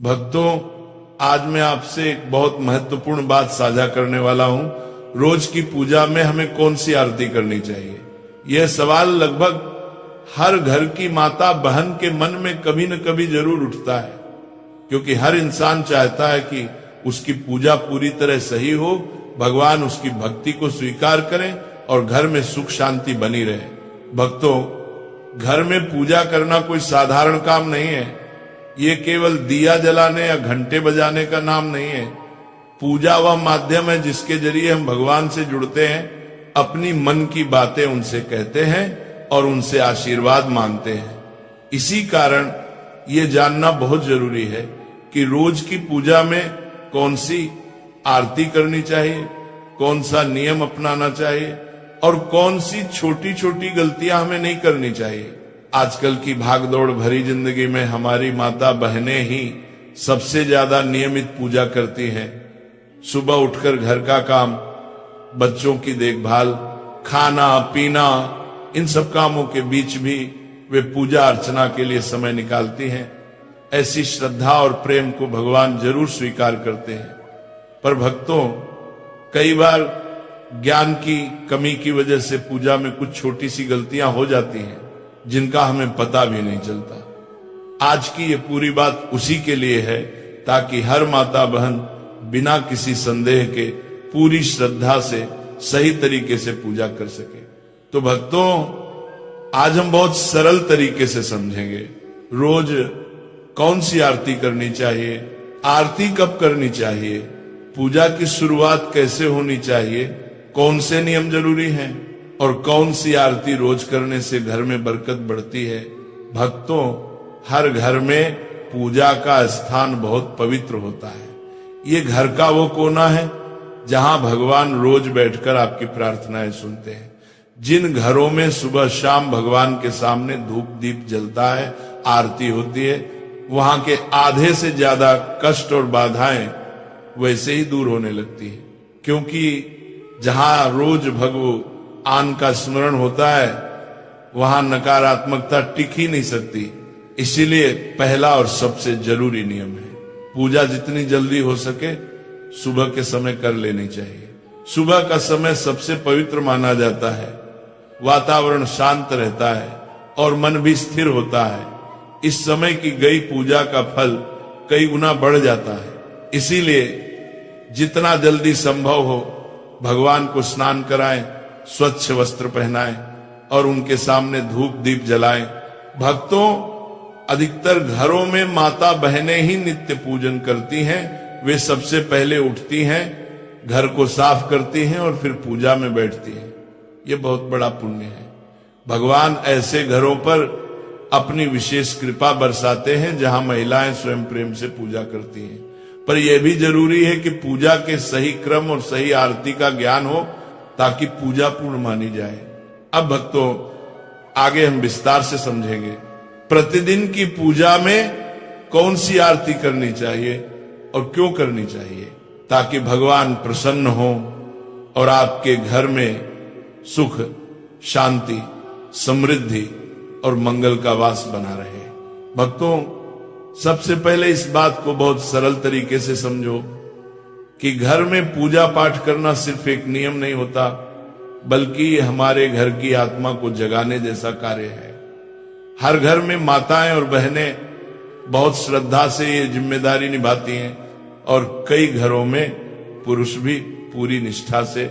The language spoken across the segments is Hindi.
भक्तों, आज मैं आपसे एक बहुत महत्वपूर्ण बात साझा करने वाला हूं। रोज की पूजा में हमें कौन सी आरती करनी चाहिए, यह सवाल लगभग हर घर की माता बहन के मन में कभी न कभी जरूर उठता है, क्योंकि हर इंसान चाहता है कि उसकी पूजा पूरी तरह सही हो, भगवान उसकी भक्ति को स्वीकार करें और घर में सुख शांति बनी रहे। भक्तों, घर में पूजा करना कोई साधारण काम नहीं है। ये केवल दिया जलाने या घंटे बजाने का नाम नहीं है। पूजा वह माध्यम है जिसके जरिए हम भगवान से जुड़ते हैं, अपनी मन की बातें उनसे कहते हैं और उनसे आशीर्वाद मांगते हैं। इसी कारण ये जानना बहुत जरूरी है कि रोज की पूजा में कौन सी आरती करनी चाहिए, कौन सा नियम अपनाना चाहिए और कौन सी छोटी छोटी गलतियां हमें नहीं करनी चाहिए। आजकल की भागदौड़ भरी जिंदगी में हमारी माता बहनें ही सबसे ज्यादा नियमित पूजा करती हैं। सुबह उठकर घर का काम, बच्चों की देखभाल, खाना पीना, इन सब कामों के बीच भी वे पूजा अर्चना के लिए समय निकालती हैं। ऐसी श्रद्धा और प्रेम को भगवान जरूर स्वीकार करते हैं। पर भक्तों, कई बार ज्ञान की कमी की वजह से पूजा में कुछ छोटी सी गलतियां हो जाती हैं जिनका हमें पता भी नहीं चलता। आज की ये पूरी बात उसी के लिए है ताकि हर माता बहन बिना किसी संदेह के पूरी श्रद्धा से सही तरीके से पूजा कर सके। तो भक्तों, आज हम बहुत सरल तरीके से समझेंगे रोज कौन सी आरती करनी चाहिए, आरती कब करनी चाहिए, पूजा की शुरुआत कैसे होनी चाहिए, कौन से नियम जरूरी हैं और कौन सी आरती रोज करने से घर में बरकत बढ़ती है। भक्तों, हर घर में पूजा का स्थान बहुत पवित्र होता है। ये घर का वो कोना है जहां भगवान रोज बैठकर आपकी प्रार्थनाएं सुनते हैं। जिन घरों में सुबह शाम भगवान के सामने धूप दीप जलता है, आरती होती है, वहां के आधे से ज्यादा कष्ट और बाधाएं वैसे ही दूर होने लगती है, क्योंकि जहां रोज भगवान का स्मरण होता है वहां नकारात्मकता टिक ही नहीं सकती। इसीलिए पहला और सबसे जरूरी नियम है, पूजा जितनी जल्दी हो सके सुबह के समय कर लेनी चाहिए। सुबह का समय सबसे पवित्र माना जाता है। वातावरण शांत रहता है और मन भी स्थिर होता है। इस समय की गई पूजा का फल कई गुना बढ़ जाता है। इसीलिए जितना जल्दी संभव हो भगवान को स्नान कराएं, स्वच्छ वस्त्र पहनाएं और उनके सामने धूप दीप जलाएं। भक्तों, अधिकतर घरों में माता बहनें ही नित्य पूजन करती हैं। वे सबसे पहले उठती हैं, घर को साफ करती हैं और फिर पूजा में बैठती हैं। ये बहुत बड़ा पुण्य है। भगवान ऐसे घरों पर अपनी विशेष कृपा बरसाते हैं जहां महिलाएं स्वयं प्रेम से पूजा करती हैं। पर यह भी जरूरी है कि पूजा के सही क्रम और सही आरती का ज्ञान हो ताकि पूजा पूर्ण मानी जाए। अब भक्तों, आगे हम विस्तार से समझेंगे प्रतिदिन की पूजा में कौन सी आरती करनी चाहिए और क्यों करनी चाहिए, ताकि भगवान प्रसन्न हो और आपके घर में सुख शांति समृद्धि और मंगल का वास बना रहे। भक्तों, सबसे पहले इस बात को बहुत सरल तरीके से समझो कि घर में पूजा पाठ करना सिर्फ एक नियम नहीं होता, बल्कि ये हमारे घर की आत्मा को जगाने जैसा कार्य है। हर घर में माताएं और बहनें बहुत श्रद्धा से ये जिम्मेदारी निभाती हैं और कई घरों में पुरुष भी पूरी निष्ठा से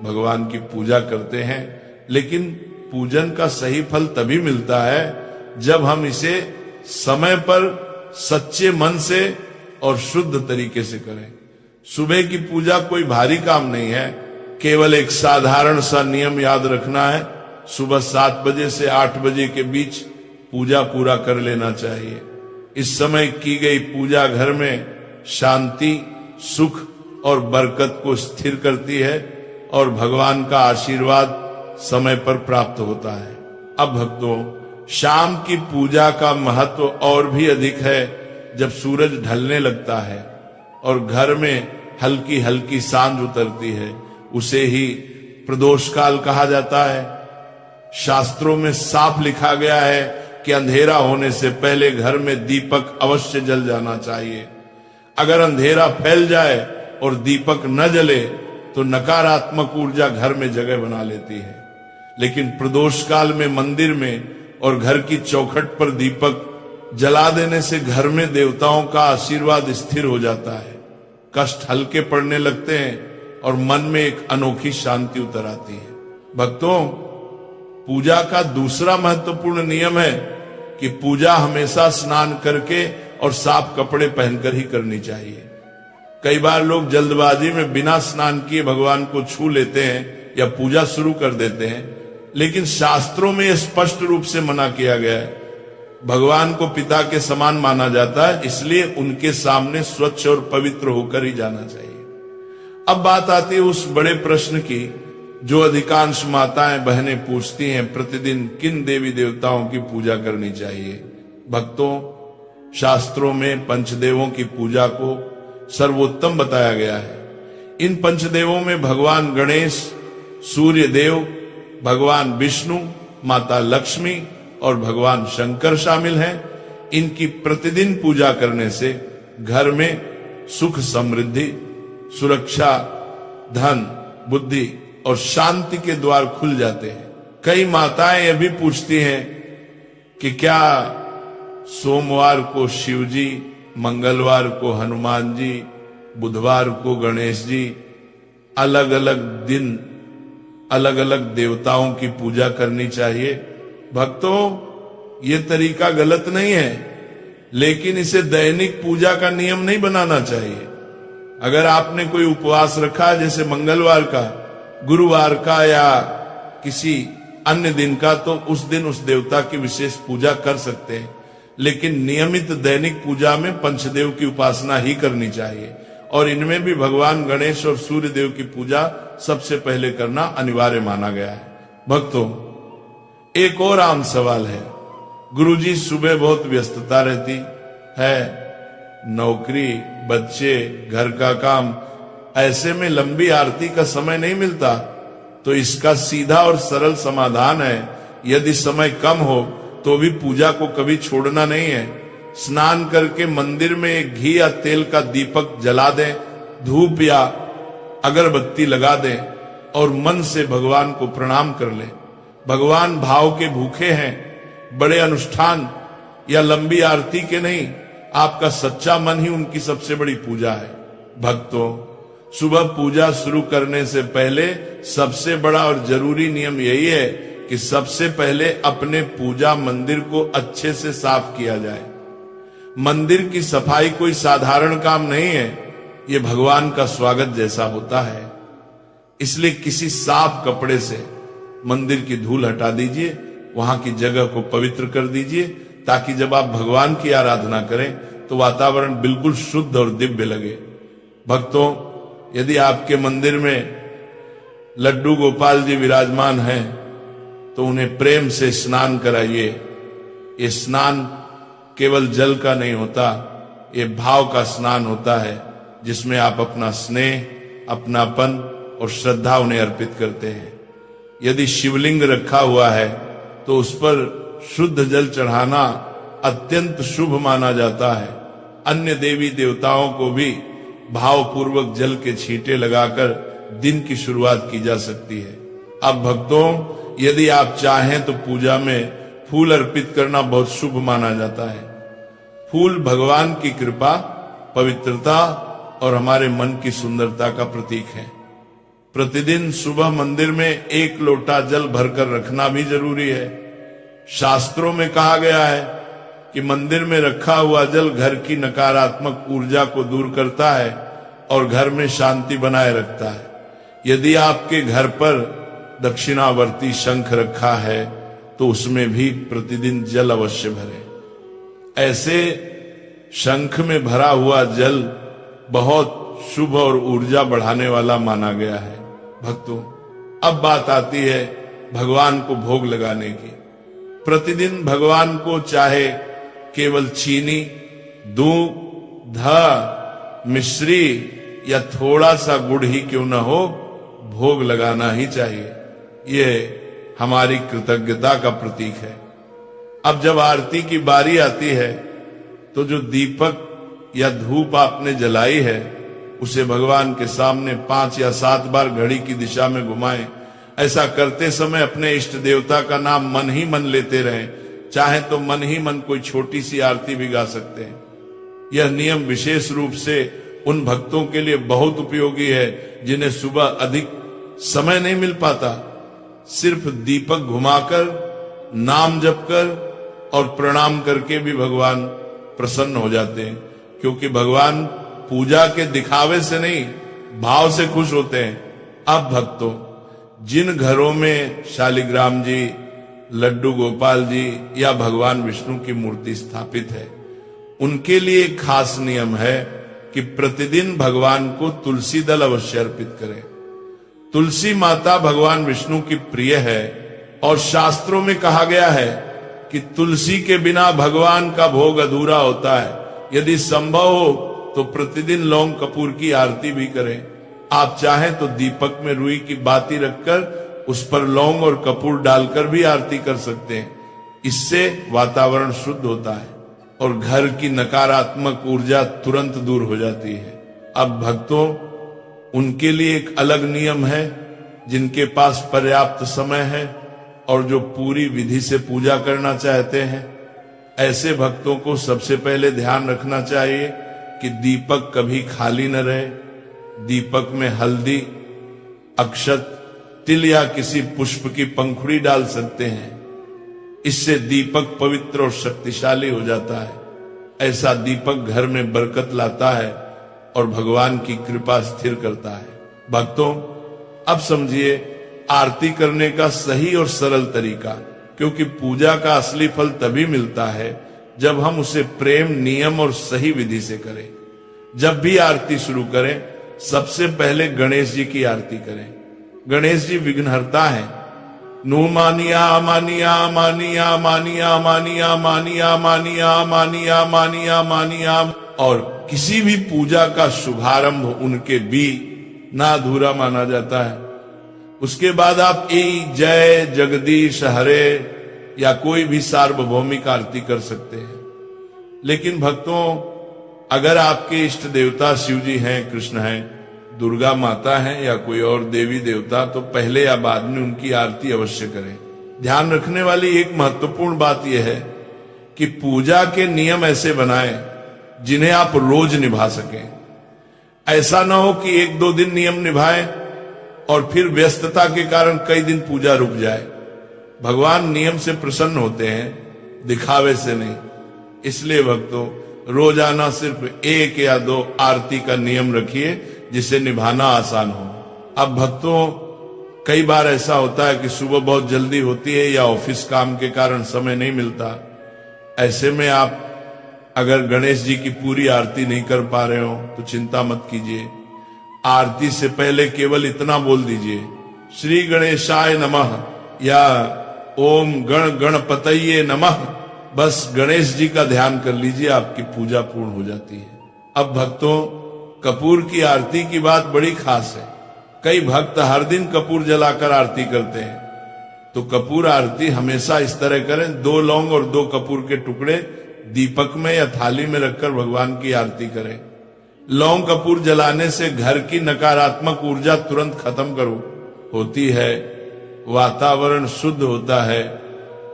भगवान की पूजा करते हैं। लेकिन पूजन का सही फल तभी मिलता है जब हम इसे समय पर सच्चे मन से और शुद्ध तरीके से करें। सुबह की पूजा कोई भारी काम नहीं है, केवल एक साधारण सा नियम याद रखना है। सुबह 7 बजे से 8 बजे के बीच पूजा पूरा कर लेना चाहिए। इस समय की गई पूजा घर में शांति सुख और बरकत को स्थिर करती है और भगवान का आशीर्वाद समय पर प्राप्त होता है। अब भक्तों, शाम की पूजा का महत्व और भी अधिक है जब सूरज ढलने लगता है और घर में हल्की हल्की सांझ उतरती है। उसे ही प्रदोष काल कहा जाता है। शास्त्रों में साफ लिखा गया है कि अंधेरा होने से पहले घर में दीपक अवश्य जल जाना चाहिए। अगर अंधेरा फैल जाए और दीपक न जले तो नकारात्मक ऊर्जा घर में जगह बना लेती है। लेकिन प्रदोष काल में मंदिर में और घर की चौखट पर दीपक जला देने से घर में देवताओं का आशीर्वाद स्थिर हो जाता है, कष्ट हल्के पड़ने लगते हैं और मन में एक अनोखी शांति उतर आती है। भक्तों, पूजा का दूसरा महत्वपूर्ण नियम है कि पूजा हमेशा स्नान करके और साफ कपड़े पहनकर ही करनी चाहिए। कई बार लोग जल्दबाजी में बिना स्नान किए भगवान को छू लेते हैं या पूजा शुरू कर देते हैं, लेकिन शास्त्रों में यह स्पष्ट रूप से मना किया गया है। भगवान को पिता के समान माना जाता है, इसलिए उनके सामने स्वच्छ और पवित्र होकर ही जाना चाहिए। अब बात आती है उस बड़े प्रश्न की जो अधिकांश माताएं बहनें पूछती हैं, प्रतिदिन किन देवी देवताओं की पूजा करनी चाहिए। भक्तों, शास्त्रों में पंचदेवों की पूजा को सर्वोत्तम बताया गया है। इन पंचदेवों में भगवान गणेश, सूर्य देव, भगवान विष्णु, माता लक्ष्मी और भगवान शंकर शामिल हैं। इनकी प्रतिदिन पूजा करने से घर में सुख समृद्धि, सुरक्षा, धन, बुद्धि और शांति के द्वार खुल जाते हैं। कई माताएं यह भी पूछती हैं कि क्या सोमवार को शिव जी, मंगलवार को हनुमान जी, बुधवार को गणेश जी, अलग अलग दिन अलग अलग देवताओं की पूजा करनी चाहिए। भक्तों, ये तरीका गलत नहीं है, लेकिन इसे दैनिक पूजा का नियम नहीं बनाना चाहिए। अगर आपने कोई उपवास रखा, जैसे मंगलवार का, गुरुवार का या किसी अन्य दिन का, तो उस दिन उस देवता की विशेष पूजा कर सकते हैं, लेकिन नियमित दैनिक पूजा में पंचदेव की उपासना ही करनी चाहिए और इनमें भी भगवान गणेश और सूर्य देव की पूजा सबसे पहले करना अनिवार्य माना गया है। भक्तों, एक और आम सवाल है। गुरुजी, सुबह बहुत व्यस्तता रहती है, नौकरी, बच्चे, घर का काम, ऐसे में लंबी आरती का समय नहीं मिलता। तो इसका सीधा और सरल समाधान है, यदि समय कम हो तो भी पूजा को कभी छोड़ना नहीं है। स्नान करके मंदिर में एक घी या तेल का दीपक जला दें, धूप या अगरबत्ती लगा दें और मन से भगवान को प्रणाम कर लें। भगवान भाव के भूखे हैं, बड़े अनुष्ठान या लंबी आरती के नहीं। आपका सच्चा मन ही उनकी सबसे बड़ी पूजा है। भक्तों, सुबह पूजा शुरू करने से पहले सबसे बड़ा और जरूरी नियम यही है कि सबसे पहले अपने पूजा मंदिर को अच्छे से साफ किया जाए। मंदिर की सफाई कोई साधारण काम नहीं है, ये भगवान का स्वागत जैसा होता है। इसलिए किसी साफ कपड़े से मंदिर की धूल हटा दीजिए, वहां की जगह को पवित्र कर दीजिए, ताकि जब आप भगवान की आराधना करें तो वातावरण बिल्कुल शुद्ध और दिव्य लगे। भक्तों, यदि आपके मंदिर में लड्डू गोपाल जी विराजमान हैं तो उन्हें प्रेम से स्नान कराइए। ये स्नान केवल जल का नहीं होता, ये भाव का स्नान होता है, जिसमें आप अपना स्नेह, अपनापन और श्रद्धा उन्हें अर्पित करते हैं। यदि शिवलिंग रखा हुआ है तो उस पर शुद्ध जल चढ़ाना अत्यंत शुभ माना जाता है। अन्य देवी देवताओं को भी भावपूर्वक जल के छींटे लगाकर दिन की शुरुआत की जा सकती है। अब भक्तों, यदि आप चाहें तो पूजा में फूल अर्पित करना बहुत शुभ माना जाता है। फूल भगवान की कृपा, पवित्रता और हमारे मन की सुंदरता का प्रतीक है। प्रतिदिन सुबह मंदिर में 1 लोटा जल भरकर रखना भी जरूरी है। शास्त्रों में कहा गया है कि मंदिर में रखा हुआ जल घर की नकारात्मक ऊर्जा को दूर करता है और घर में शांति बनाए रखता है। यदि आपके घर पर दक्षिणावर्ती शंख रखा है तो उसमें भी प्रतिदिन जल अवश्य भरें। ऐसे शंख में भरा हुआ जल बहुत शुभ और ऊर्जा बढ़ाने वाला माना गया है। भक्तों, अब बात आती है भगवान को भोग लगाने की। प्रतिदिन भगवान को चाहे केवल चीनी, दूध, मिश्री या थोड़ा सा गुड़ ही क्यों न हो, भोग लगाना ही चाहिए। ये हमारी कृतज्ञता का प्रतीक है। अब जब आरती की बारी आती है तो जो दीपक या धूप आपने जलाई है उसे भगवान के सामने 5 या 7 बार घड़ी की दिशा में घुमाएं। ऐसा करते समय अपने इष्ट देवता का नाम मन ही मन लेते रहें। चाहे तो मन ही मन कोई छोटी सी आरती भी गा सकते हैं। यह नियम विशेष रूप से उन भक्तों के लिए बहुत उपयोगी है जिन्हें सुबह अधिक समय नहीं मिल पाता। सिर्फ दीपक घुमाकर, नाम जप कर और प्रणाम करके भी भगवान प्रसन्न हो जाते हैं, क्योंकि भगवान पूजा के दिखावे से नहीं, भाव से खुश होते हैं। अब भक्तों, जिन घरों में शालिग्राम जी, लड्डू गोपाल जी या भगवान विष्णु की मूर्ति स्थापित है, उनके लिए एक खास नियम है कि प्रतिदिन भगवान को तुलसी दल अवश्य अर्पित करें। तुलसी माता भगवान विष्णु की प्रिय है और शास्त्रों में कहा गया है कि तुलसी के बिना भगवान का भोग अधूरा होता है। यदि संभव हो तो प्रतिदिन लौंग कपूर की आरती भी करें। आप चाहें तो दीपक में रुई की बाती रखकर उस पर लौंग और कपूर डालकर भी आरती कर सकते हैं। इससे वातावरण शुद्ध होता है और घर की नकारात्मक ऊर्जा तुरंत दूर हो जाती है। अब भक्तों, उनके लिए एक अलग नियम है जिनके पास पर्याप्त समय है और जो पूरी विधि से पूजा करना चाहते हैं। ऐसे भक्तों को सबसे पहले ध्यान रखना चाहिए कि दीपक कभी खाली न रहे। दीपक में हल्दी, अक्षत, तिल या किसी पुष्प की पंखुड़ी डाल सकते हैं। इससे दीपक पवित्र और शक्तिशाली हो जाता है। ऐसा दीपक घर में बरकत लाता है और भगवान की कृपा स्थिर करता है। भक्तों, अब समझिए आरती करने का सही और सरल तरीका, क्योंकि पूजा का असली फल तभी मिलता है जब हम उसे प्रेम, नियम और सही विधि से करें। जब भी आरती शुरू करें, सबसे पहले गणेश जी की आरती करें। गणेश जी विघ्नहर्ता है। नु मानिया मानिया मानिया मानिया मानिया मानिया मानिया मानिया मानिया मानिया। और किसी भी पूजा का शुभारंभ उनके भी ना अधूरा माना जाता है। उसके बाद आप ए जय जगदीश हरे या कोई भी सार्वभौमिक आरती कर सकते हैं। लेकिन भक्तों, अगर आपके इष्ट देवता शिव जी हैं, कृष्ण हैं, दुर्गा माता है या कोई और देवी देवता, तो पहले या बाद में उनकी आरती अवश्य करें। ध्यान रखने वाली एक महत्वपूर्ण बात यह है कि पूजा के नियम ऐसे बनाएं जिन्हें आप रोज निभा सकें। ऐसा ना हो कि 1-2 दिन नियम निभाएं और फिर व्यस्तता के कारण कई दिन पूजा रुक जाए। भगवान नियम से प्रसन्न होते हैं, दिखावे से नहीं। इसलिए भक्तों, रोजाना सिर्फ 1 या 2 आरती का नियम रखिए जिसे निभाना आसान हो। अब भक्तों, कई बार ऐसा होता है कि सुबह बहुत जल्दी होती है या ऑफिस काम के कारण समय नहीं मिलता। ऐसे में आप अगर गणेश जी की पूरी आरती नहीं कर पा रहे हो तो चिंता मत कीजिए। आरती से पहले केवल इतना बोल दीजिए, श्री गणेशाय नमः या ओम गण गणपतये नमः। बस गणेश जी का ध्यान कर लीजिए, आपकी पूजा पूर्ण हो जाती है। अब भक्तों, कपूर की आरती की बात बड़ी खास है। कई भक्त हर दिन कपूर जलाकर आरती करते हैं, तो कपूर आरती हमेशा इस तरह करें, 2 लौंग और 2 कपूर के टुकड़े दीपक में या थाली में रखकर भगवान की आरती करें। लौंग कपूर जलाने से घर की नकारात्मक ऊर्जा तुरंत खत्म होती है, वातावरण शुद्ध होता है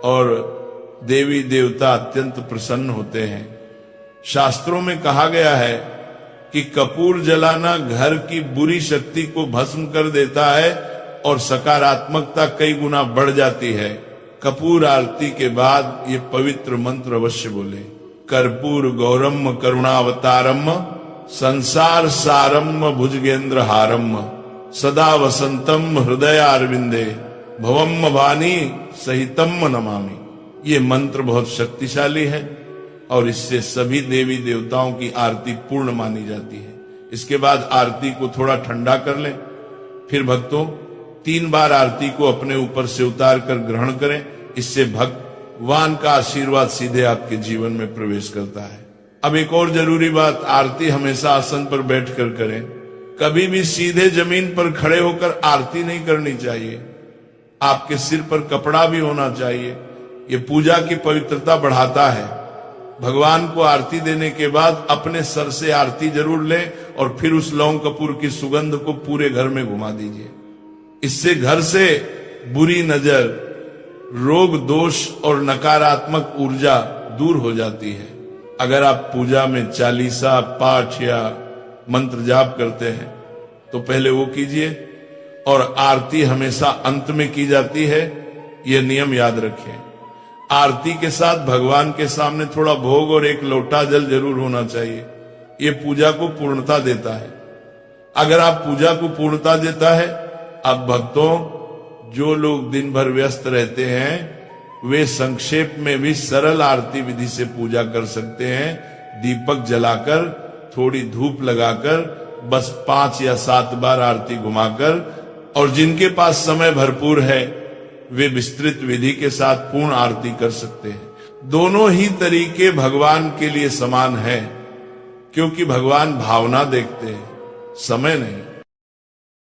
और देवी देवता अत्यंत प्रसन्न होते हैं। शास्त्रों में कहा गया है कि कपूर जलाना घर की बुरी शक्ति को भस्म कर देता है और सकारात्मकता कई गुना बढ़ जाती है। कपूर आरती के बाद ये पवित्र मंत्र अवश्य बोले, कर्पूर गौरम करुणावतारम संसार सारम भुजगेंद्र हारम सदा वसंतम हृदयारविंदे भवम वाणी सहितम नमामि। ये मंत्र बहुत शक्तिशाली है और इससे सभी देवी देवताओं की आरती पूर्ण मानी जाती है। इसके बाद आरती को थोड़ा ठंडा कर लें। फिर भक्तों, 3 बार आरती को अपने ऊपर से उतार कर ग्रहण करें। इससे भगवान का आशीर्वाद सीधे आपके जीवन में प्रवेश करता है। अब एक और जरूरी बात, आरती हमेशा आसन पर बैठकर करें। कभी भी सीधे जमीन पर खड़े होकर आरती नहीं करनी चाहिए। आपके सिर पर कपड़ा भी होना चाहिए। ये पूजा की पवित्रता बढ़ाता है। भगवान को आरती देने के बाद अपने सर से आरती जरूर लें और फिर उस लौंग कपूर की सुगंध को पूरे घर में घुमा दीजिए। इससे घर से बुरी नजर, रोग दोष और नकारात्मक ऊर्जा दूर हो जाती है। अगर आप पूजा में चालीसा पाठ या मंत्र जाप करते हैं तो पहले वो कीजिए, और आरती हमेशा अंत में की जाती है, यह नियम याद रखें। आरती के साथ भगवान के सामने थोड़ा भोग और एक लोटा जल जरूर होना चाहिए। यह पूजा को पूर्णता देता है। अगर आप पूजा को पूर्णता देता है, अब भक्तों, जो लोग दिन भर व्यस्त रहते हैं वे संक्षेप में भी सरल आरती विधि से पूजा कर सकते हैं। दीपक जलाकर, थोड़ी धूप लगाकर, बस 5 या 7 बार आरती घुमाकर, और जिनके पास समय भरपूर है वे विस्तृत विधि के साथ पूर्ण आरती कर सकते हैं। दोनों ही तरीके भगवान के लिए समान है, क्योंकि भगवान भावना देखते हैं, समय नहीं।